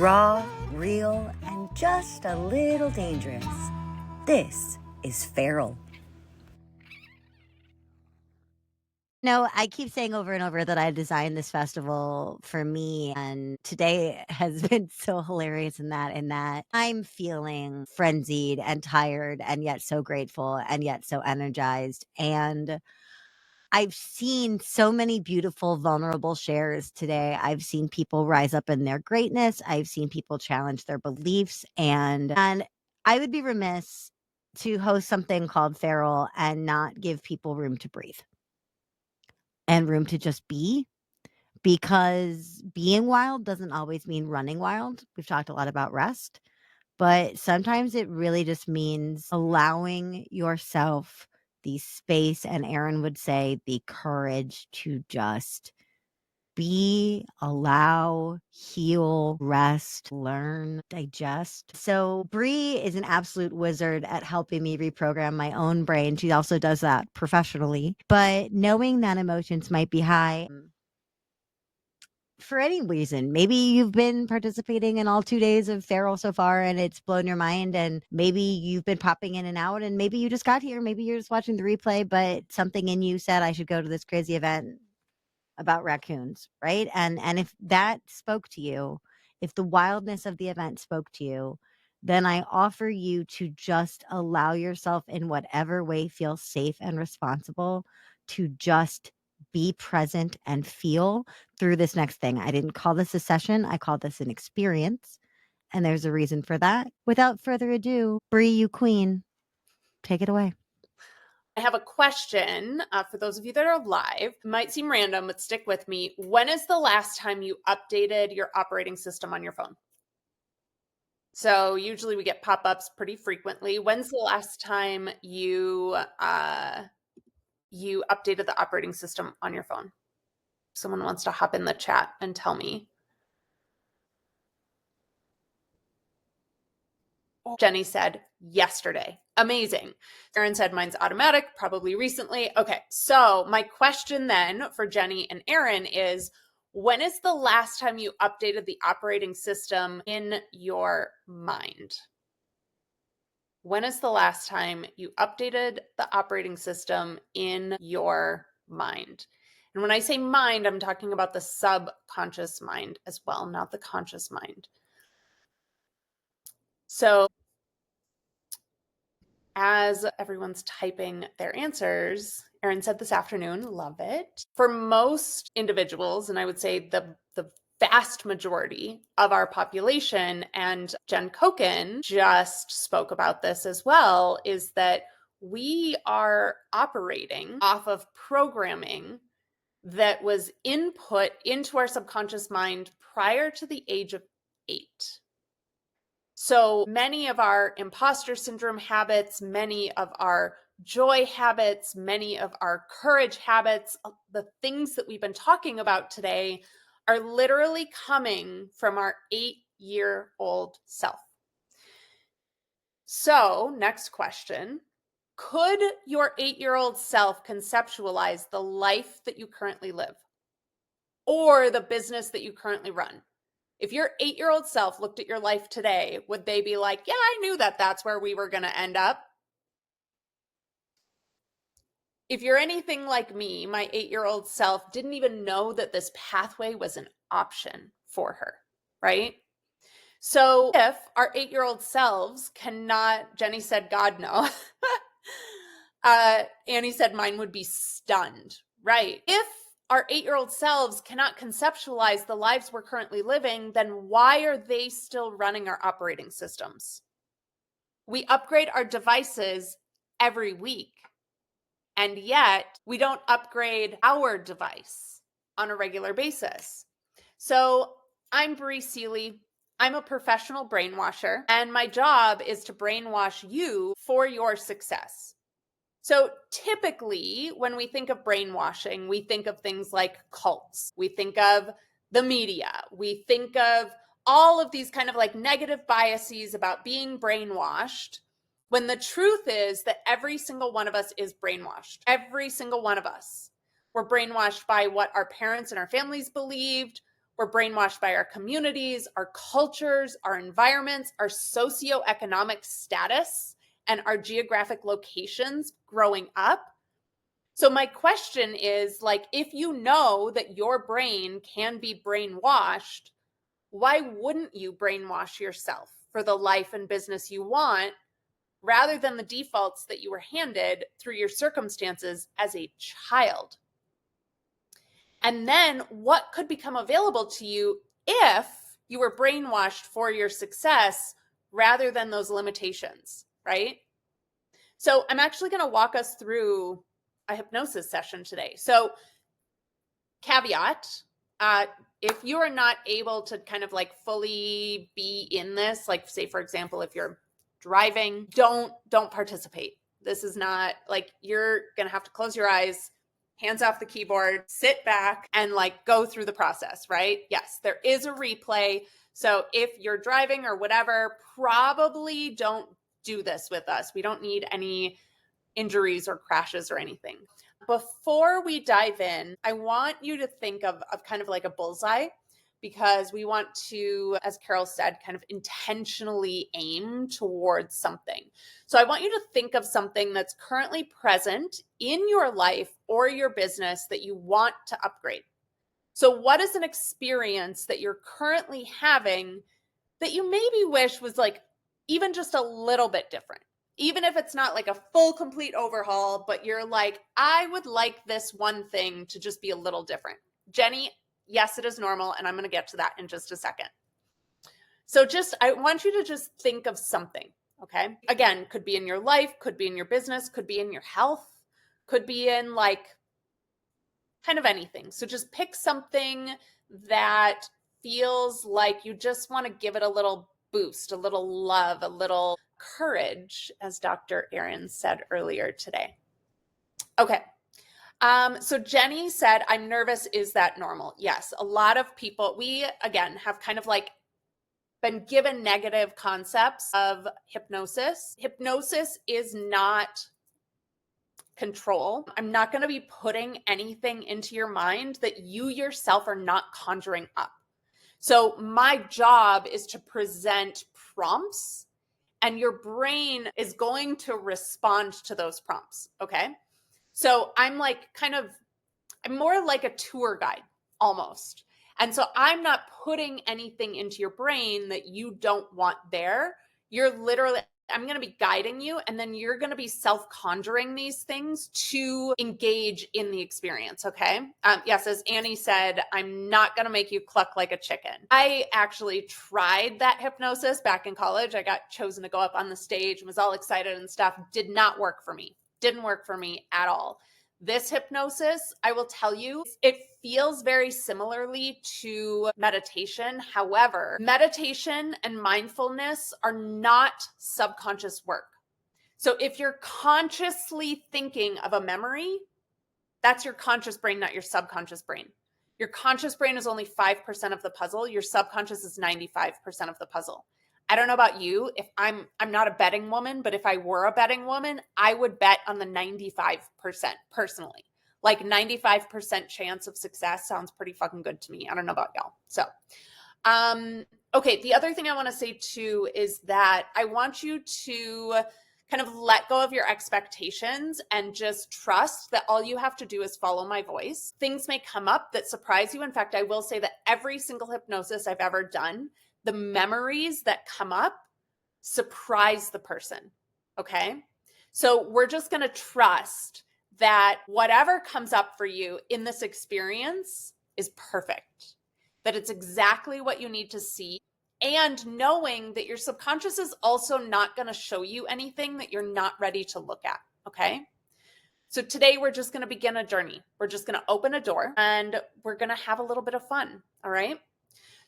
Raw, real, and just a little dangerous. This is Feral. No, I keep saying over and over that I designed this festival for me, and today has been so hilarious in that I'm feeling frenzied and tired and yet so grateful and yet so energized. And I've seen so many beautiful, vulnerable shares today. I've seen people rise up in their greatness. I've seen people challenge their beliefs, and I would be remiss to host something called Feral and not give people room to breathe and room to just be, because being wild doesn't always mean running wild. We've talked a lot about rest, but sometimes it really just means allowing yourself the space, and Aaron would say the courage, to just be, allow, heal, rest, learn, digest. So Bri is an absolute wizard at helping me reprogram my own brain. She also does that professionally. But knowing that emotions might be high for any reason. Maybe you've been participating in all 2 days of Feral so far and it's blown your mind, and maybe you've been popping in and out, and maybe you just got here, maybe you're just watching the replay, but something in you said I should go to this crazy event about raccoons, right? And if that spoke to you, if the wildness of the event spoke to you, then I offer you to just allow yourself, in whatever way feels safe and responsible, to just be present and feel through this next thing. I didn't call this a session, I called this an experience. And there's a reason for that. Without further ado, Bri, you queen, take it away. I have a question for those of you that are live. It might seem random, but stick with me. When is the last time you updated your operating system on your phone? So usually we get pop-ups pretty frequently. When's the last time you updated the operating system on your phone? Someone wants to hop in the chat and tell me. Jenny said yesterday. Amazing. Aaron said mine's automatic, probably recently. Okay, so my question then for Jenny and Aaron is, when is the last time you updated the operating system in your mind? When is the last time you updated the operating system in your mind? And when I say mind, I'm talking about the subconscious mind as well, not the conscious mind. So as everyone's typing their answers, Aaron said this afternoon, love it. For most individuals, and I would say the vast majority of our population, and Jen Kochen just spoke about this as well, is that we are operating off of programming that was input into our subconscious mind prior to the age of 8. So many of our imposter syndrome habits, many of our joy habits, many of our courage habits, the things that we've been talking about today are literally coming from our 8-year-old self. So, next question. Could your 8-year-old self conceptualize the life that you currently live or the business that you currently run? If your 8-year-old self looked at your life today, would they be like, yeah, I knew that that's where we were going to end up? If you're anything like me, my 8-year-old self didn't even know that this pathway was an option for her, right? So if our 8-year-old selves cannot, Jenny said, God, no. Annie said mine would be stunned, right? If our 8-year-old selves cannot conceptualize the lives we're currently living, then why are they still running our operating systems? We upgrade our devices every week, and yet we don't upgrade our device on a regular basis. So I'm Bri Seeley. I'm a professional brainwasher, and my job is to brainwash you for your success. So typically, when we think of brainwashing, we think of things like cults. We think of the media. We think of all of these kind of like negative biases about being brainwashed, when the truth is that every single one of us is brainwashed. Every single one of us. We're brainwashed by what our parents and our families believed. We're brainwashed by our communities, our cultures, our environments, our socioeconomic status, and our geographic locations growing up. So my question is, like, if you know that your brain can be brainwashed, why wouldn't you brainwash yourself for the life and business you want, rather than the defaults that you were handed through your circumstances as a child? And then what could become available to you if you were brainwashed for your success rather than those limitations, right? So I'm actually going to walk us through a hypnosis session today. So caveat, if you are not able to kind of like fully be in this, like say, for example, if you're driving, don't participate. This is not like, you're going to have to close your eyes, hands off the keyboard, sit back and like go through the process, right? Yes, there is a replay. So if you're driving or whatever, probably don't do this with us. We don't need any injuries or crashes or anything. Before we dive in, I want you to think of kind of like a bullseye, because we want to, as Carol said, kind of intentionally aim towards something. So I want you to think of something that's currently present in your life or your business that you want to upgrade. So what is an experience that you're currently having that you maybe wish was like even just a little bit different? Even if it's not like a full, complete overhaul, but you're like, I would like this one thing to just be a little different. Jenny, yes, it is normal. And I'm going to get to that in just a second. So I want you to just think of something, okay? Again, could be in your life, could be in your business, could be in your health, could be in like kind of anything. So just pick something that feels like you just want to give it a little boost, a little love, a little courage, as Dr. Aaron said earlier today. Okay. So Jenny said, I'm nervous. Is that normal? Yes. A lot of people, we again have kind of like been given negative concepts of hypnosis. Hypnosis is not control. I'm not going to be putting anything into your mind that you yourself are not conjuring up. So my job is to present prompts, and your brain is going to respond to those prompts. Okay. So I'm more like a tour guide almost. And so I'm not putting anything into your brain that you don't want there. I'm going to be guiding you, and then you're going to be self-conjuring these things to engage in the experience. Okay. Yes. As Annie said, I'm not going to make you cluck like a chicken. I actually tried that hypnosis back in college. I got chosen to go up on the stage and was all excited and stuff. Did not work for me. Didn't work for me at all. This hypnosis, I will tell you, it feels very similarly to meditation. However, meditation and mindfulness are not subconscious work. So if you're consciously thinking of a memory, that's your conscious brain, not your subconscious brain. Your conscious brain is only 5% of the puzzle. Your subconscious is 95% of the puzzle. I don't know about you. If I'm not a betting woman, but if I were a betting woman, I would bet on the 95% personally. Like 95% chance of success sounds pretty fucking good to me. I don't know about y'all. So, okay. The other thing I want to say too is that I want you to kind of let go of your expectations and just trust that all you have to do is follow my voice. Things may come up that surprise you. In fact, I will say that every single hypnosis I've ever done, the memories that come up surprise the person. Okay. So we're just going to trust that whatever comes up for you in this experience is perfect, that it's exactly what you need to see. And knowing that your subconscious is also not going to show you anything that you're not ready to look at. Okay. So today we're just going to begin a journey. We're just going to open a door and we're going to have a little bit of fun. All right.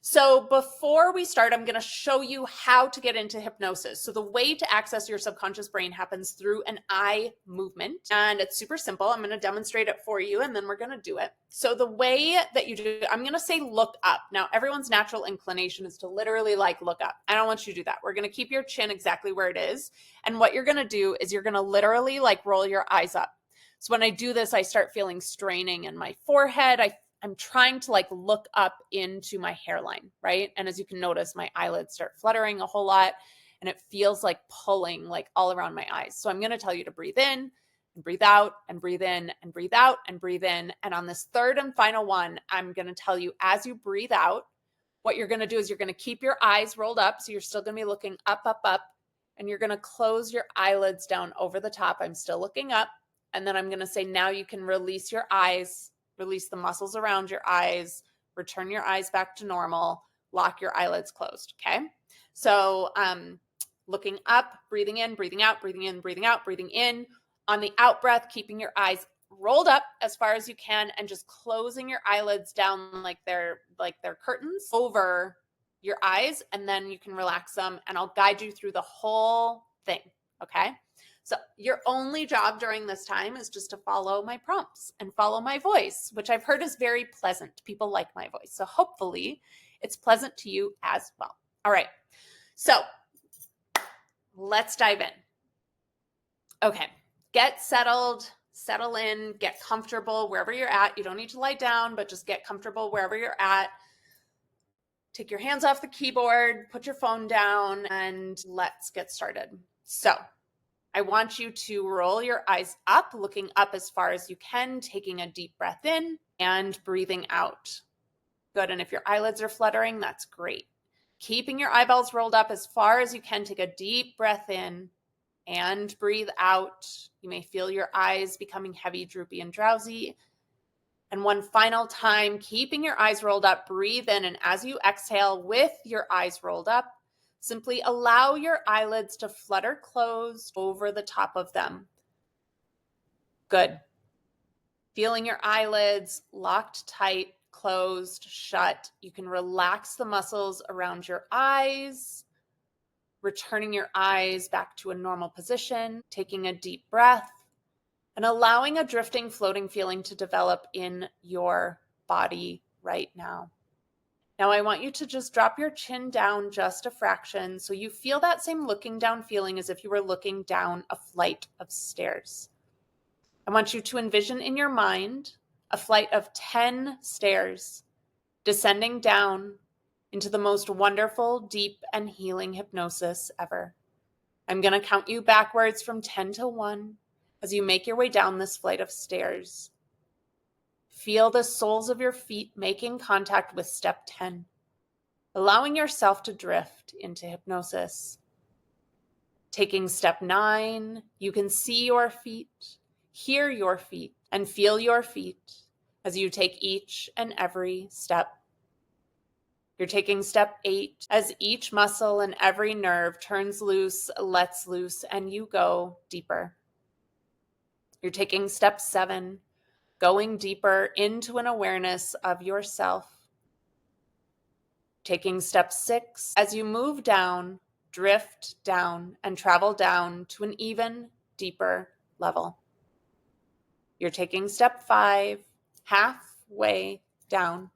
So before we start, I'm going to show you how to get into hypnosis. So the way to access your subconscious brain happens through an eye movement, and it's super simple. I'm going to demonstrate it for you, and then we're going to do it. So the way that you do it, I'm going to say look up. Now, everyone's natural inclination is to literally like look up. I don't want you to do that. We're going to keep your chin exactly where it is. And what you're going to do is you're going to literally like roll your eyes up. So when I do this, I start feeling straining in my forehead. I'm trying to like look up into my hairline, right? And as you can notice, my eyelids start fluttering a whole lot and it feels like pulling like all around my eyes. So I'm going to tell you to breathe in and breathe out and breathe in and breathe out and breathe in. And on this third and final one, I'm going to tell you as you breathe out, what you're going to do is you're going to keep your eyes rolled up. So you're still going to be looking up, up, up, and you're going to close your eyelids down over the top. I'm still looking up. And then I'm going to say, now you can release your eyes, release the muscles around your eyes, return your eyes back to normal, lock your eyelids closed. Okay. So, looking up, breathing in, breathing out, breathing in, breathing out, breathing in. On the out breath, keeping your eyes rolled up as far as you can and just closing your eyelids down like they're curtains over your eyes, and then you can relax them and I'll guide you through the whole thing. Okay. So your only job during this time is just to follow my prompts and follow my voice, which I've heard is very pleasant. People like my voice. So hopefully it's pleasant to you as well. All right. So let's dive in. Okay. Get settled, settle in, get comfortable wherever you're at. You don't need to lie down, but just get comfortable wherever you're at. Take your hands off the keyboard, put your phone down, and let's get started. So I want you to roll your eyes up, looking up as far as you can, taking a deep breath in and breathing out. Good. And if your eyelids are fluttering, that's great. Keeping your eyeballs rolled up as far as you can, take a deep breath in and breathe out. You may feel your eyes becoming heavy, droopy, and drowsy. And one final time, keeping your eyes rolled up, breathe in. And as you exhale with your eyes rolled up, simply allow your eyelids to flutter closed over the top of them. Good. Feeling your eyelids locked tight, closed, shut. You can relax the muscles around your eyes, returning your eyes back to a normal position, taking a deep breath, and allowing a drifting, floating feeling to develop in your body right now. Now, I want you to just drop your chin down just a fraction so you feel that same looking down feeling as if you were looking down a flight of stairs. I want you to envision in your mind a flight of 10 stairs descending down into the most wonderful, deep, and healing hypnosis ever. I'm going to count you backwards from 10 to 1 as you make your way down this flight of stairs. Feel the soles of your feet making contact with step 10, allowing yourself to drift into hypnosis. Taking step 9, you can see your feet, hear your feet, and feel your feet as you take each and every step. You're taking step 8 as each muscle and every nerve turns loose, lets loose, and you go deeper. You're taking step 7, going deeper into an awareness of yourself. Taking step 6, as you move down, drift down, and travel down to an even deeper level. You're taking step 5, halfway down.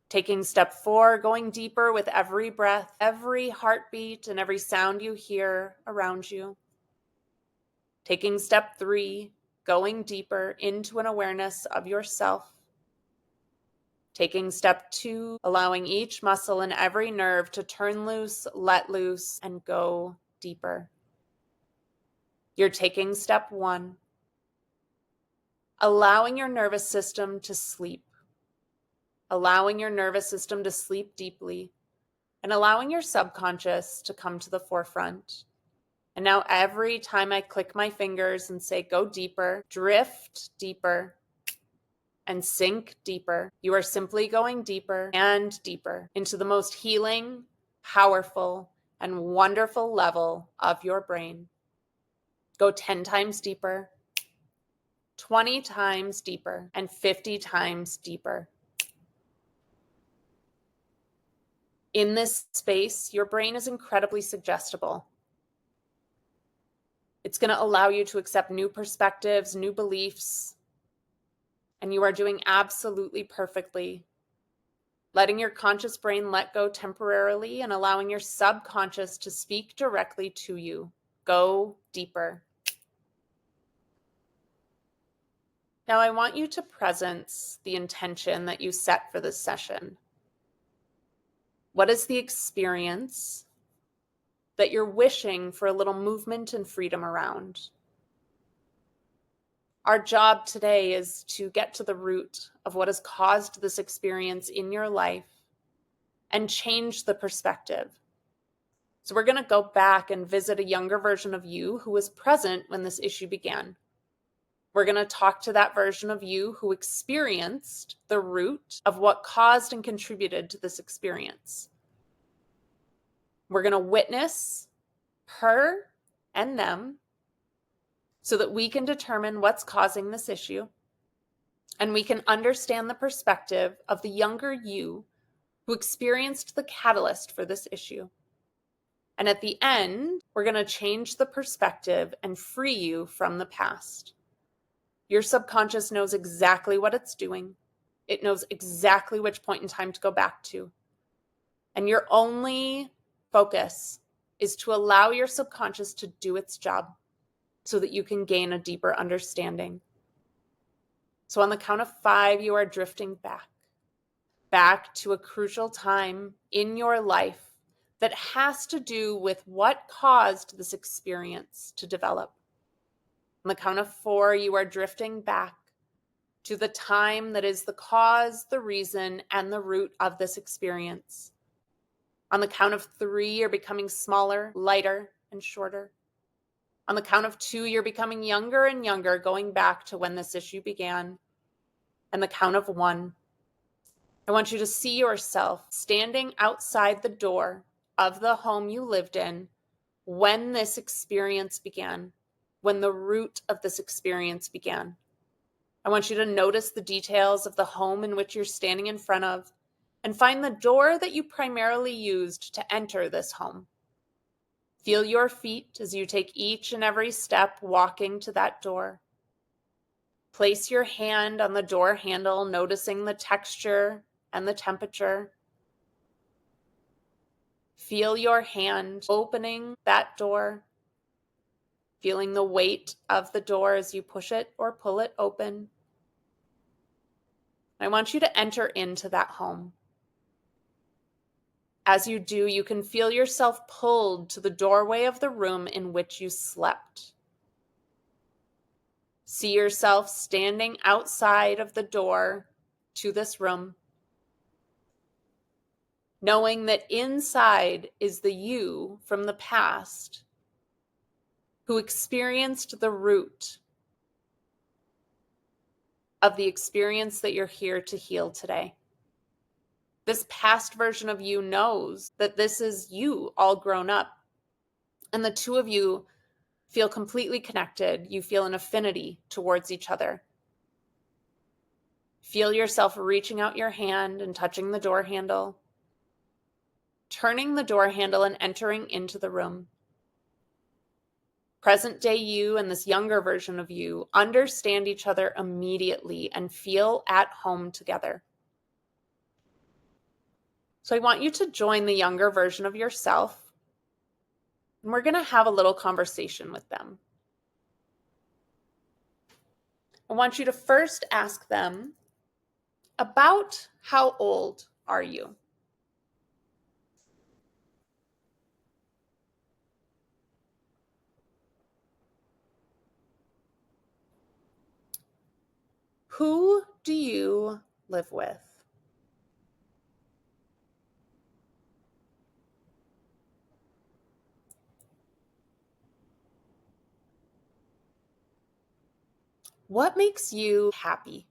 Taking step 4, going deeper with every breath, every heartbeat, and every sound you hear around you. Taking step 3, going deeper into an awareness of yourself. Taking step 2, allowing each muscle and every nerve to turn loose, let loose, and go deeper. You're taking step 1, allowing your nervous system to sleep. Allowing your nervous system to sleep deeply, and allowing your subconscious to come to the forefront. And now every time I click my fingers and say, go deeper, drift deeper, and sink deeper, you are simply going deeper and deeper into the most healing, powerful, and wonderful level of your brain. Go 10 times deeper, 20 times deeper, and 50 times deeper. In this space, your brain is incredibly suggestible. It's going to allow you to accept new perspectives, new beliefs, and you are doing absolutely perfectly. Letting your conscious brain let go temporarily and allowing your subconscious to speak directly to you. Go deeper. Now, I want you to presence the intention that you set for this session. What is the experience that you're wishing for a little movement and freedom around? Our job today is to get to the root of what has caused this experience in your life and change the perspective. So we're going to go back and visit a younger version of you who was present when this issue began. We're going to talk to that version of you who experienced the root of what caused and contributed to this experience. We're going to witness her and them so that we can determine what's causing this issue, and we can understand the perspective of the younger you who experienced the catalyst for this issue. And at the end, we're going to change the perspective and free you from the past. Your subconscious knows exactly what it's doing. It knows exactly which point in time to go back to. And your only focus is to allow your subconscious to do its job so that you can gain a deeper understanding. So on the count of 5, you are drifting back to a crucial time in your life that has to do with what caused this experience to develop. On the count of 4, you are drifting back to the time that is the cause, the reason, and the root of this experience. On the count of 3, you're becoming smaller, lighter, and shorter. On the count of 2, you're becoming younger and younger, going back to when this issue began. And the count of 1, I want you to see yourself standing outside the door of the home you lived in when this experience began, when the root of this experience began. I want you to notice the details of the home in which you're standing in front of and find the door that you primarily used to enter this home. Feel your feet as you take each and every step walking to that door. Place your hand on the door handle, noticing the texture and the temperature. Feel your hand opening that door, feeling the weight of the door as you push it or pull it open. I want you to enter into that home. As you do, you can feel yourself pulled to the doorway of the room in which you slept. See yourself standing outside of the door to this room, knowing that inside is the you from the past who experienced the root of the experience that you're here to heal today. This past version of you knows that this is you all grown up, and the two of you feel completely connected. You feel an affinity towards each other. Feel yourself reaching out your hand and touching the door handle, turning the door handle and entering into the room. Present day you and this younger version of you understand each other immediately and feel at home together. So I want you to join the younger version of yourself, and we're going to have a little conversation with them. I want you to first ask them, about how old are you? Who do you live with? What makes you happy?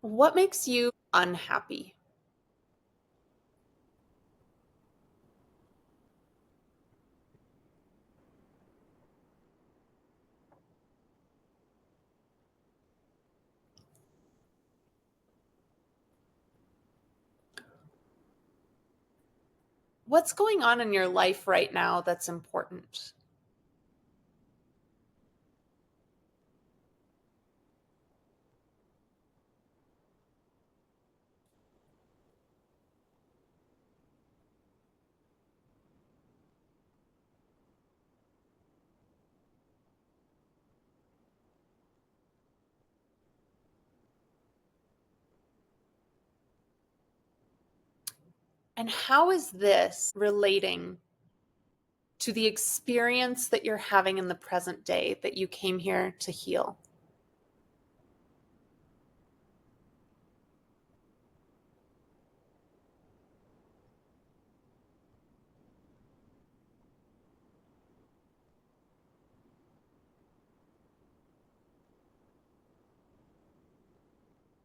What makes you unhappy? What's going on in your life right now that's important? And how is this relating to the experience that you're having in the present day that you came here to heal?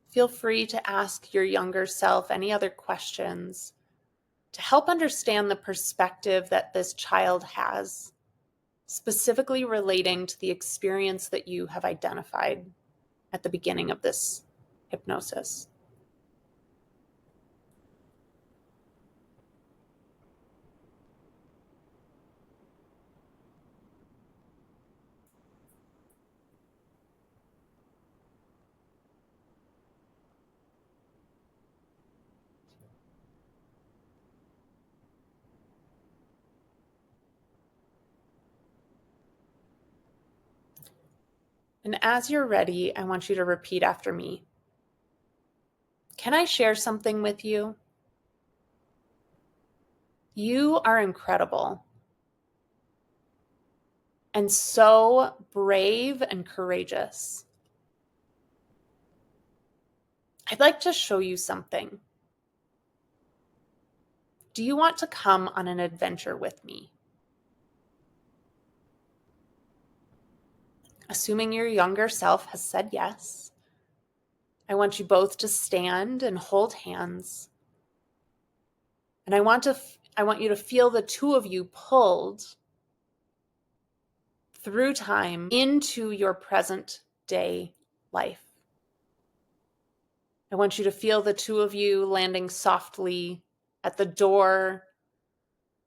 Feel free to ask your younger self any other questions to help understand the perspective that this child has, specifically relating to the experience that you have identified at the beginning of this hypnosis. And as you're ready, I want you to repeat after me. Can I share something with you? You are incredible and so brave and courageous. I'd like to show you something. Do you want to come on an adventure with me? Assuming your younger self has said yes, I want you both to stand and hold hands. And I want you to feel the two of you pulled through time into your present day life. I want you to feel the two of you landing softly at the door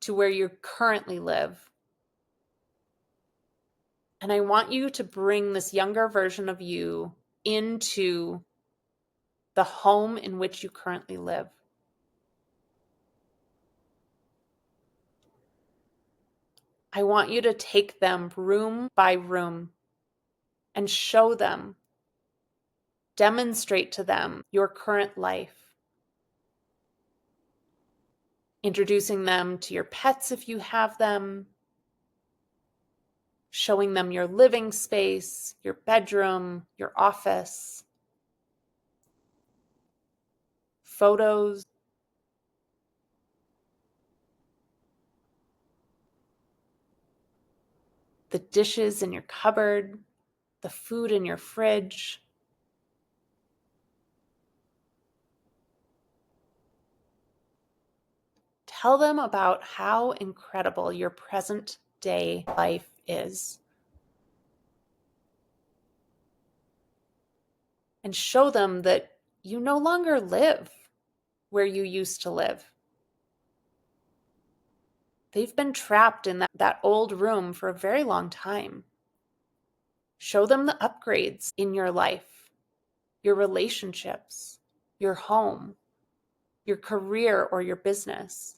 to where you currently live. And I want you to bring this younger version of you into the home in which you currently live. I want you to take them room by room and show them, demonstrate to them your current life, introducing them to your pets if you have them, showing them your living space, your bedroom, your office, photos, the dishes in your cupboard, the food in your fridge. Tell them about how incredible your present day life is. And show them that you no longer live where you used to live. They've been trapped in that old room for a very long time. Show them the upgrades in your life, your relationships, your home, your career, or your business.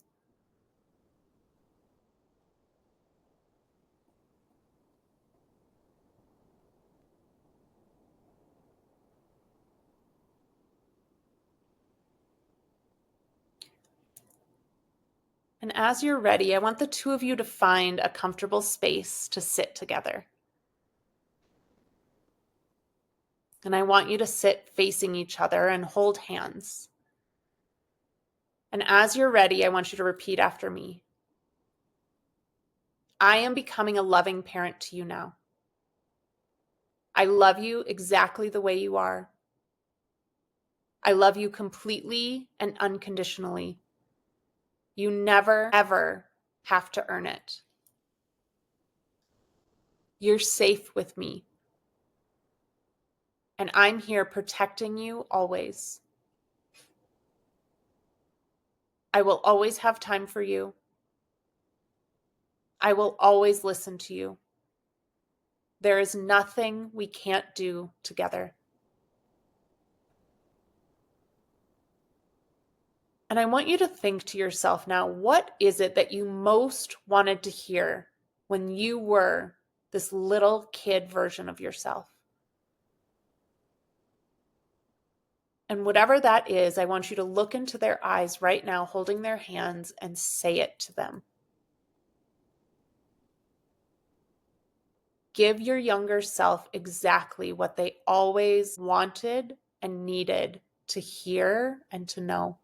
And as you're ready, I want the two of you to find a comfortable space to sit together. And I want you to sit facing each other and hold hands. And as you're ready, I want you to repeat after me. I am becoming a loving parent to you now. I love you exactly the way you are. I love you completely and unconditionally. You never, ever have to earn it. You're safe with me. And I'm here protecting you always. I will always have time for you. I will always listen to you. There is nothing we can't do together. And I want you to think to yourself now, what is it that you most wanted to hear when you were this little kid version of yourself? And whatever that is, I want you to look into their eyes right now, holding their hands, and say it to them. Give your younger self exactly what they always wanted and needed to hear and to know.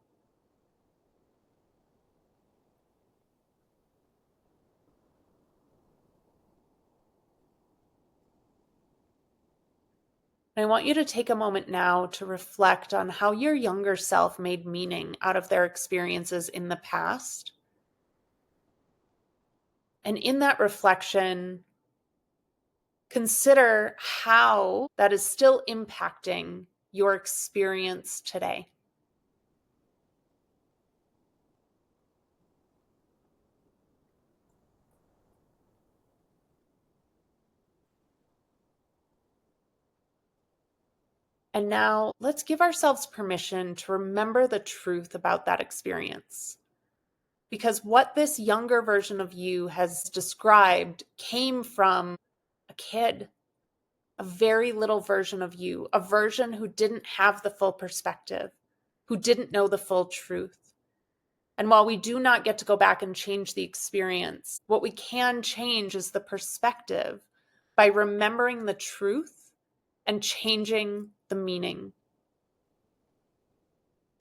And I want you to take a moment now to reflect on how your younger self made meaning out of their experiences in the past. And in that reflection, consider how that is still impacting your experience today. And now let's give ourselves permission to remember the truth about that experience. Because what this younger version of you has described came from a kid, a very little version of you, a version who didn't have the full perspective, who didn't know the full truth. And while we do not get to go back and change the experience, what we can change is the perspective by remembering the truth and changing the meaning.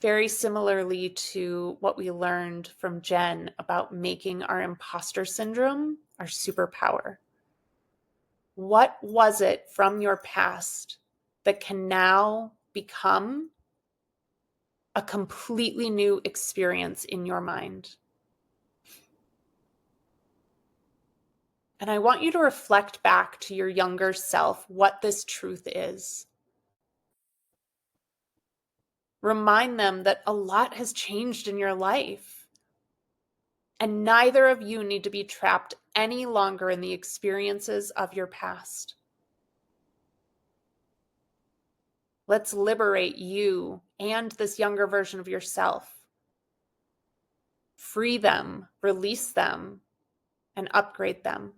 Very similarly to what we learned from Jen about making our imposter syndrome our superpower. What was it from your past that can now become a completely new experience in your mind? And I want you to reflect back to your younger self what this truth is. Remind them that a lot has changed in your life, and neither of you need to be trapped any longer in the experiences of your past. Let's liberate you and this younger version of yourself. Free them, release them, and upgrade them.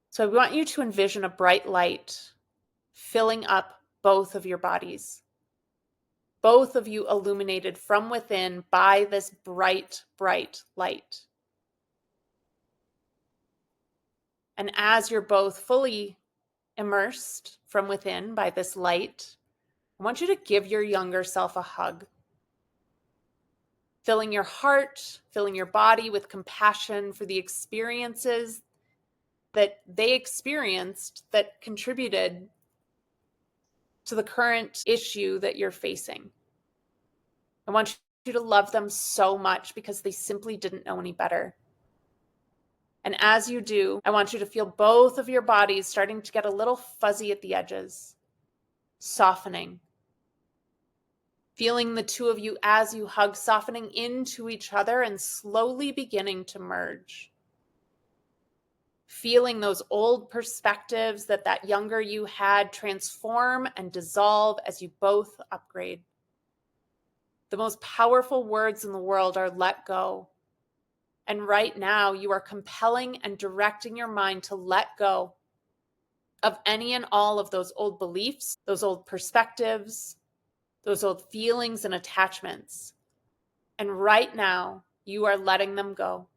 So I want you to envision a bright light filling up both of your bodies. Both of you illuminated from within by this bright, bright light. And as you're both fully immersed from within by this light, I want you to give your younger self a hug. Filling your heart, filling your body with compassion for the experiences that they experienced that contributed to the current issue that you're facing. I want you to love them so much because they simply didn't know any better. And as you do, I want you to feel both of your bodies starting to get a little fuzzy at the edges, softening. Feeling the two of you as you hug, softening into each other and slowly beginning to merge. Feeling those old perspectives that younger you had transform and dissolve as you both upgrade. The most powerful words in the world are let go. And right now, you are compelling and directing your mind to let go of any and all of those old beliefs, those old perspectives, those old feelings and attachments. And right now, you are letting them go.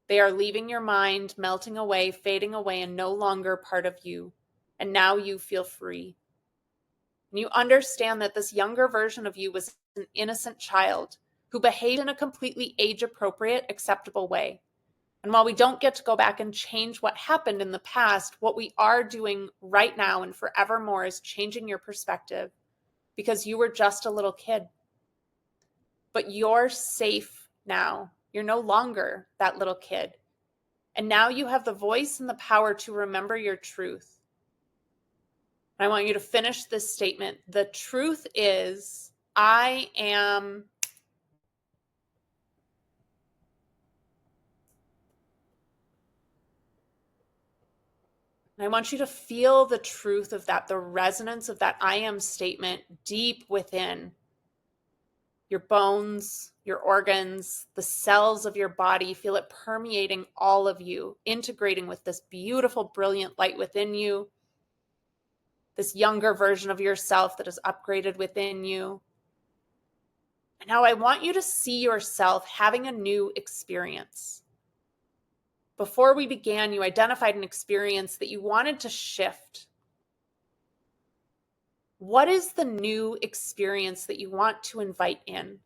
They are leaving your mind, melting away, fading away, and no longer part of you. And now you feel free. And you understand that this younger version of you was an innocent child who behaved in a completely age-appropriate, acceptable way. And while we don't get to go back and change what happened in the past, what we are doing right now and forevermore is changing your perspective because you were just a little kid. But you're safe now. You're no longer that little kid. And now you have the voice and the power to remember your truth. And I want you to finish this statement. The truth is, I am... And I want you to feel the truth of that, the resonance of that I am statement deep within your bones, your organs, the cells of your body. Feel it permeating all of you, integrating with this beautiful, brilliant light within you. this younger version of yourself that is upgraded within you. And now I want you to see yourself having a new experience. Before we began, you identified an experience that you wanted to shift. What is the new experience that you want to invite in?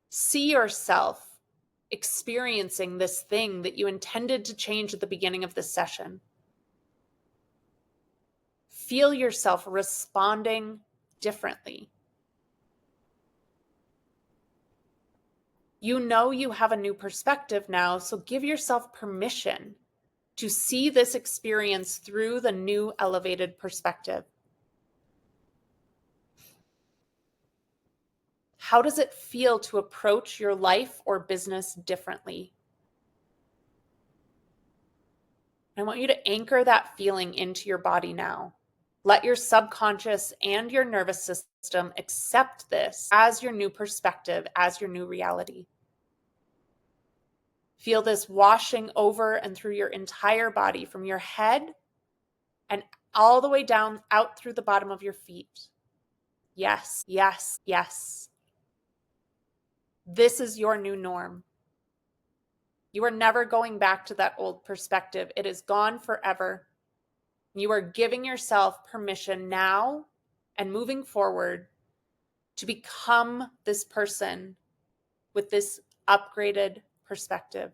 See yourself experiencing this thing that you intended to change at the beginning of this session. Feel yourself responding differently. You know you have a new perspective now, so give yourself permission to see this experience through the new elevated perspective. How does it feel to approach your life or business differently? I want you to anchor that feeling into your body now. Let your subconscious and your nervous system accept this as your new perspective, as your new reality. Feel this washing over and through your entire body, from your head and all the way down out through the bottom of your feet. Yes, yes, yes. This is your new norm. You are never going back to that old perspective. It is gone forever. You are giving yourself permission now and moving forward to become this person with this upgraded perspective.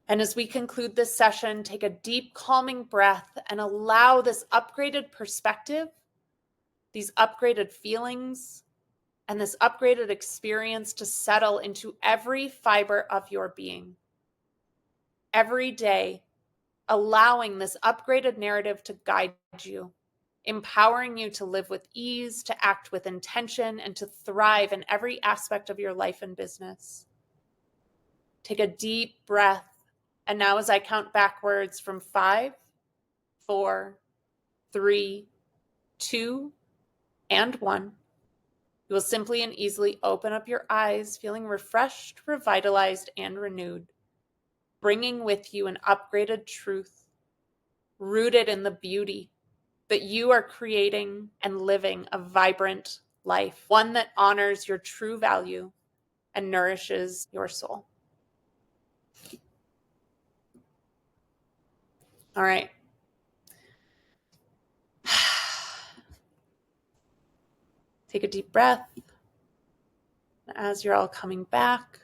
And as we conclude this session, take a deep, calming breath and allow this upgraded perspective, these upgraded feelings, and this upgraded experience to settle into every fiber of your being. Every day, allowing this upgraded narrative to guide you, empowering you to live with ease, to act with intention, and to thrive in every aspect of your life and business. Take a deep breath. And now as I count backwards from 5, 4, 3, 2, and 1, you will simply and easily open up your eyes, feeling refreshed, revitalized, and renewed, bringing with you an upgraded truth, rooted in the beauty that you are creating and living a vibrant life, one that honors your true value and nourishes your soul. All right. Take a deep breath. As you're all coming back,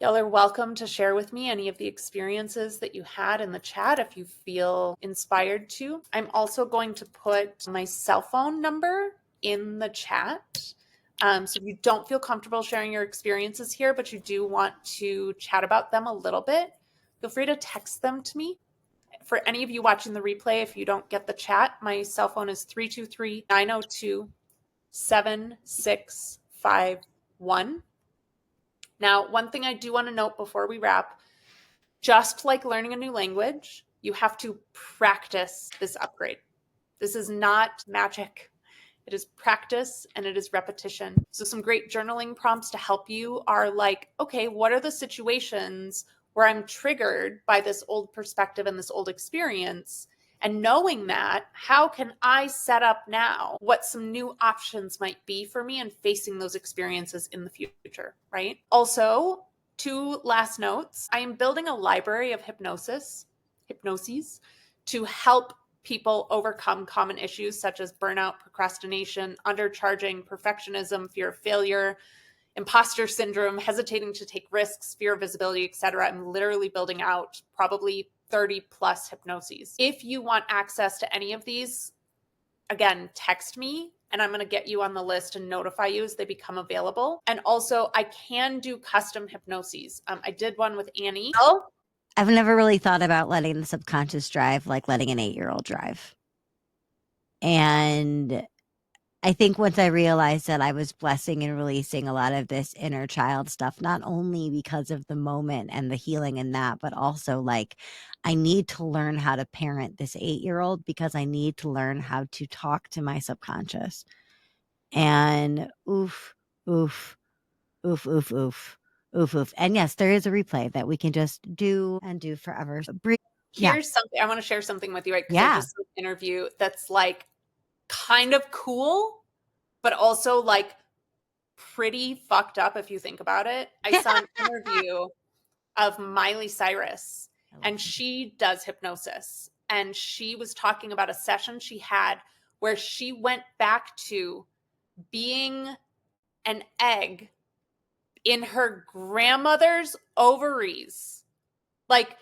y'all are welcome to share with me any of the experiences that you had in the chat if you feel inspired to. I'm also going to put my cell phone number in the chat. So if you don't feel comfortable sharing your experiences here, but you do want to chat about them a little bit, feel free to text them to me. For any of you watching the replay, if you don't get the chat, my cell phone is 323-902-7651. Now, one thing I do want to note before we wrap, just like learning a new language, you have to practice this upgrade. This is not magic. It is practice and it is repetition. So some great journaling prompts to help you are like, okay, what are the situations where I'm triggered by this old perspective and this old experience? And knowing that, how can I set up now what some new options might be for me in facing those experiences in the future, right? Also, 2 last notes. I am building a library of hypnoses to help people overcome common issues such as burnout, procrastination, undercharging, perfectionism, fear of failure, imposter syndrome, hesitating to take risks, fear of visibility, etc. I'm literally building out probably 30 plus hypnoses. If you want access to any of these, again, text me and I'm going to get you on the list and notify you as they become available. And also, I can do custom hypnoses. I did one with Annie. I've never really thought about letting the subconscious drive like letting an 8-year-old drive. And I think once I realized that I was blessing and releasing a lot of this inner child stuff, not only because of the moment and the healing in that, but also like I need to learn how to parent this 8-year-old because I need to learn how to talk to my subconscious. And oof, oof, oof, oof, oof. Oof, oof. And yes, there is a replay that we can just do and do forever. Here's something I want to share something with you, right? Because I Yeah. just saw an interview that's like kind of cool, but also like pretty fucked up if you think about it. I saw an interview of Miley Cyrus, and she does hypnosis. And she was talking about a session she had where she went back to being an egg in her grandmother's ovaries. Like,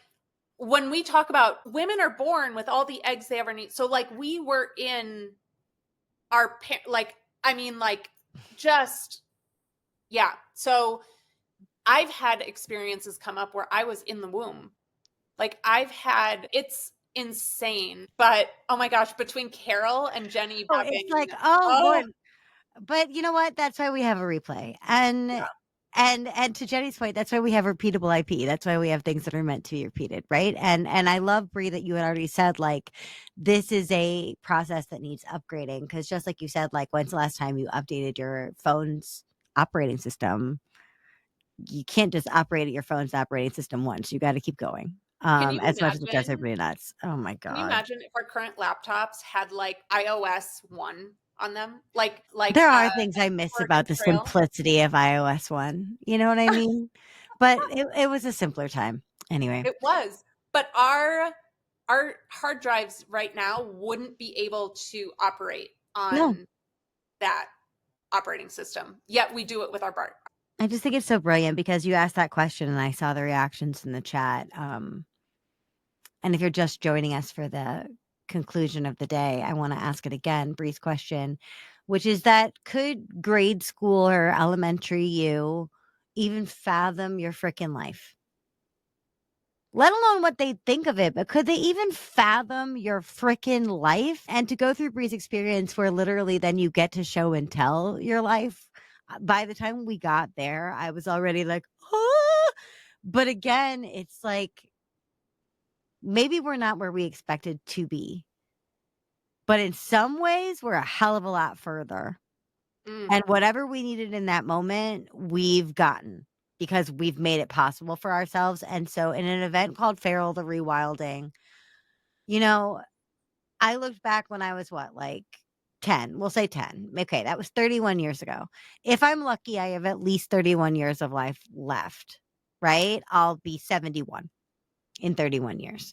when we talk about women are born with all the eggs they ever need. So like we were in our just yeah. So I've had experiences come up where I was in the womb. Like it's insane. But oh my gosh, between Carol and Jenny having It's like, oh Lord. But you know what? That's why we have a replay. And to Jenny's point, that's why we have repeatable IP. That's why we have things that are meant to be repeated, right? And I love, Bri, that you had already said, like, this is a process that needs upgrading. Because just like you said, like, when's the last time you updated your phone's operating system? You can't just operate your phone's operating system once. You got to keep going. As much as it drives everybody nuts. Oh my God. Can you imagine if our current laptops had like iOS 1 on them? Like there are things I miss about the simplicity of iOS 1. You know what I mean? But it was a simpler time. Anyway. It was. But our hard drives right now wouldn't be able to operate on that operating system. Yet we do it with our BART. I just think it's so brilliant because you asked that question and I saw the reactions in the chat. And if you're just joining us for the conclusion of the day, I want to ask it again, Bri's question, which is that could grade school or elementary you even fathom your freaking life? Let alone what they think of it, but could they even fathom your freaking life? And to go through Bri's experience where literally then you get to show and tell your life. By the time we got there, I was already like, oh, but again, it's like, maybe we're not where we expected to be, but in some ways we're a hell of a lot further. And whatever we needed in that moment, we've gotten because we've made it possible for ourselves. And so in an event called Feral, the Rewilding, you know, I looked back when I was like 10, we'll say 10. Okay, that was 31 years ago. If I'm lucky, I have at least 31 years of life left, right? I'll be 71 in 31 years.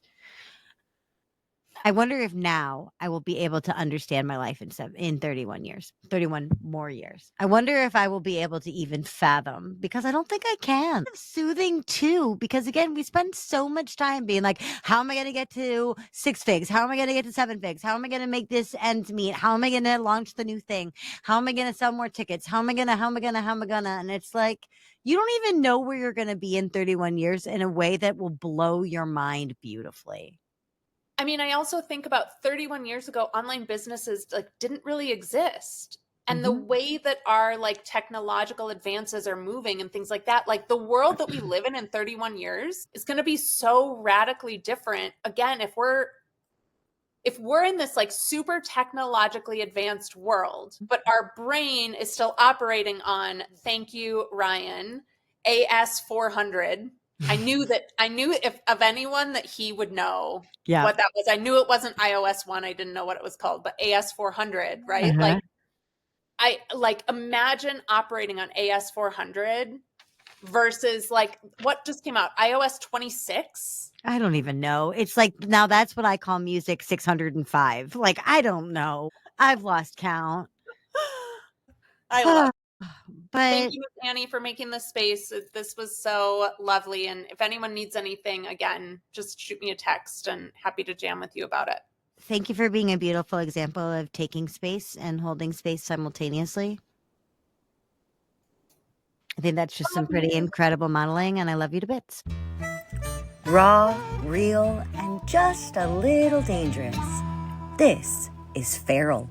I wonder if now I will be able to understand my life in 31 years, 31 more years. I wonder if I will be able to even fathom, because I don't think I can. It's soothing too, because again, we spend so much time being like, how am I going to get to 6 figs? How am I going to get to 7 figs? How am I going to make this ends meet? How am I going to launch the new thing? How am I going to sell more tickets? How am I going to? And it's like, you don't even know where you're going to be in 31 years in a way that will blow your mind beautifully. I mean, I also think about 31 years ago, online businesses like didn't really exist. And the way that our like technological advances are moving and things like that, like the world that we live in 31 years is going to be so radically different. Again, if we're in this like super technologically advanced world, but our brain is still operating on, thank you, Ryan, AS400. I knew if of anyone that he would know what that was. I knew it wasn't iOS 1. I didn't know what it was called, but AS400, right? Like I like imagine operating on AS400 versus like what just came out, iOS 26. I don't even know. It's like, now that's what I call music 605. Like, I don't know. I've lost count. I love it. But thank you, Annie, for making this space. This was so lovely. And if anyone needs anything, again, just shoot me a text and happy to jam with you about it. Thank you for being a beautiful example of taking space and holding space simultaneously. I think that's just some pretty incredible modeling, and I love you to bits. Raw, real, and just a little dangerous. This is Feral.